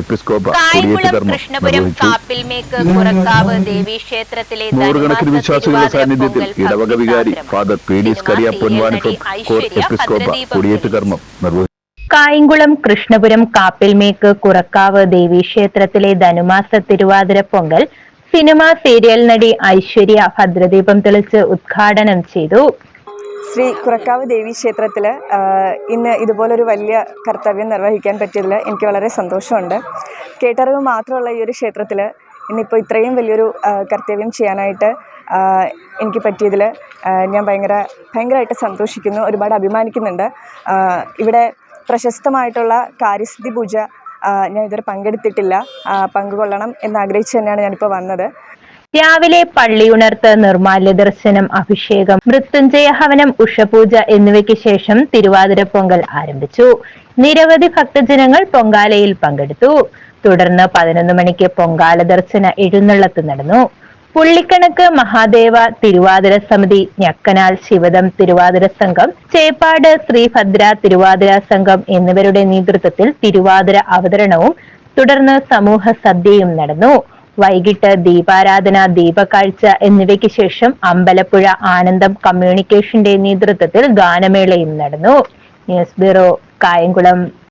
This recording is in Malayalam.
എപ്പിസ്കോപ്പ കായംകുളം കൃഷ്ണപുരം കാപ്പിൽമേക്ക് പുറക്കാവ് ദേവീക്ഷേത്രത്തിലെ നൂറുകണക്കിന് വിശ്വാസികളുടെ സാന്നിധ്യത്തിൽ ഇടവക വികാരി ഫാദർ പി ഡി സ്കറിയ പൊൻവാനിഫം എപ്പിസ്കോപ്പ കൊടിയേറ്റ് കർമ്മം നിർവഹിച്ചു. കായംകുളം കൃഷ്ണപുരം കാപ്പിൽമേക്ക് കുറക്കാവ് ദേവീക്ഷേത്രത്തിലെ ധനുമാസ തിരുവാതിര പൊങ്കൽ സിനിമാ സീരിയൽ നടി ഐശ്വര്യ ഭദ്രദീപം തെളിച്ച് ഉദ്ഘാടനം ചെയ്തു. ശ്രീ കുറക്കാവ് ദേവി ക്ഷേത്രത്തിൽ ഇന്ന് ഇതുപോലൊരു വലിയ കർത്തവ്യം നിർവഹിക്കാൻ പറ്റിയതിൽ എനിക്ക് വളരെ സന്തോഷമുണ്ട്. കേട്ടറിവ് മാത്രമുള്ള ഈ ഒരു ക്ഷേത്രത്തിൽ ഇന്നിപ്പോൾ ഇത്രയും വലിയൊരു കർത്തവ്യം ചെയ്യാനായിട്ട് എനിക്ക് പറ്റിയതിൽ ഞാൻ ഭയങ്കരമായിട്ട് സന്തോഷിക്കുന്നു, ഒരുപാട് അഭിമാനിക്കുന്നുണ്ട്. ഇവിടെ പ്രശസ്തമായിട്ടുള്ള കാര്യസിദ്ധി പൂജ ഞാൻ ഇതുവരെ പങ്കെടുത്തിട്ടില്ല, പങ്കുകൊള്ളണം എന്നാഗ്രഹിച്ച് തന്നെയാണ് ഞാനിപ്പോൾ വന്നത്. രാവിലെ പള്ളിയുണർത്ത്, നിർമാല്യ ദർശനം, അഭിഷേകം, മൃത്യുഞ്ജയ ഹവനം, ഉഷപൂജ എന്നിവയ്ക്ക് ശേഷം തിരുവാതിര പൊങ്കൽ ആരംഭിച്ചു. നിരവധി ഭക്തജനങ്ങൾ പൊങ്കാലയിൽ പങ്കെടുത്തു. തുടർന്ന് 11 മണിക്ക് പൊങ്കാല ദർശന എഴുന്നള്ളത്ത് നടന്നു. പുള്ളിക്കണക്ക് മഹാദേവ തിരുവാതിര സമിതി, ഞക്കനാൽ ശിവദം തിരുവാതിര സംഘം, ചേപ്പാട് ശ്രീഭദ്ര തിരുവാതിര സംഘം എന്നിവരുടെ നേതൃത്വത്തിൽ തിരുവാതിര അവതരണവും തുടർന്ന് സമൂഹ സദ്യയും നടന്നു. വൈകിട്ട് ദീപാരാധന, ദീപക്കാഴ്ച എന്നിവയ്ക്ക് ശേഷം അമ്പലപ്പുഴ ആനന്ദം കമ്മ്യൂണിക്കേഷന്റെ നേതൃത്വത്തിൽ ഗാനമേളയും നടന്നു. News bureau, Kayamkulam.